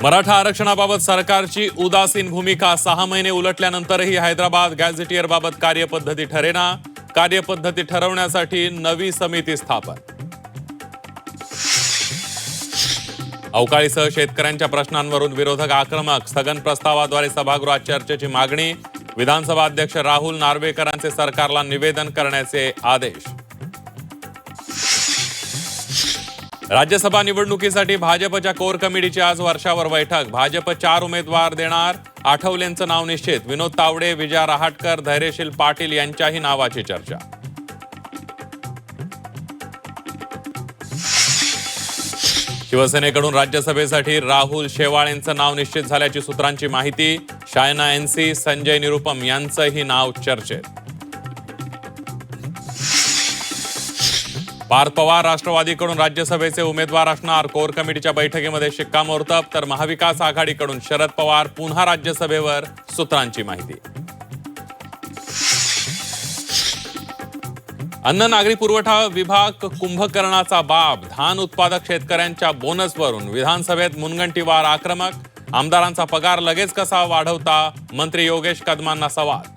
मराठा आरक्षणाबाबत सरकारची उदासीन भूमिका. 6 महिने उलटल्यानंतरही हैदराबाद गॅझेटियरबाबत कार्यपद्धती ठरेना. कार्यपद्धती ठरवण्यासाठी नवी समिती स्थापन. अवकाळीसह शेतकऱ्यांच्या प्रश्नांवरून विरोधक आक्रमक. स्थगन प्रस्तावाद्वारे सभागृहात चर्चेची मागणी. विधानसभा अध्यक्ष राहुल नार्वेकरांचे सरकारला निवेदन करण्याचे आदेश. राज्यसभा निवडणुकीसाठी भाजपच्या कोर कमिटीची आज वर्षावर बैठक. भाजप 4 उमेदवार देणार. आठवलेंचं नाव निश्चित. विनोद तावडे, विजया रहाटकर, धैर्यशील पाटील यांच्याही नावाची चर्चा. शिवसेनेकडून राज्यसभेसाठी राहुल शेवाळेंचं नाव निश्चित झाल्याची सूत्रांची माहिती. शायना एनसी, संजय निरुपम यांचंही नाव चर्चेत. पार्थ पवार राष्ट्रवादीकडून राज्यसभेचे उमेदवार असणार. कोर कमिटीच्या बैठकीमध्ये शिक्कामोर्तब. तर महाविकास आघाडीकडून शरद पवार पुन्हा राज्यसभेवर, सूत्रांची माहिती. अन्न नागरी पुरवठा विभाग कुंभकर्णाचा बाब. धान उत्पादक शेतकऱ्यांच्या बोनसवरून विधानसभेत मुनगंटीवार आक्रमक. आमदारांचा पगार लगेच कसा वाढवता, मंत्री योगेश कदमांना सवाल.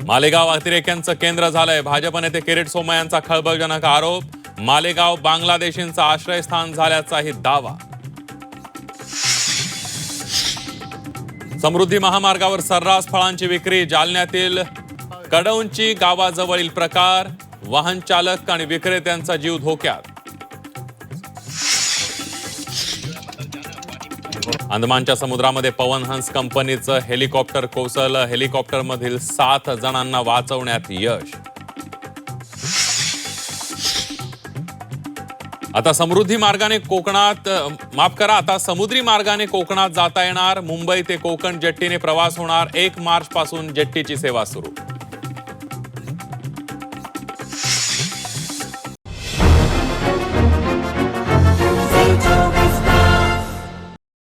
मालेगाव अतिरेक्यांचं केंद्र झालंय. भाजप नेते किरीट सोमय्यांचा खळबळजनक आरोप. मालेगाव बांगलादेशींचं आश्रयस्थान झाल्याचाही दावा. समृद्धी महामार्गावर सर्रास फळांची विक्री. जालन्यातील कडौंची गावाजवळील प्रकार. वाहन चालक आणि विक्रेत्यांचा जीव धोक्यात. अंदमानच्या समुद्रामध्ये पवन हंस कंपनीचं हेलिकॉप्टर कोसळलं. हेलिकॉप्टरमधील 7 जणांना वाचवण्यात यश. आता समुद्री मार्गाने कोकणात जाता येणार. मुंबई ते कोकण जेट्टीने प्रवास होणार. 1 मार्च पासून जेट्टीची सेवा सुरू.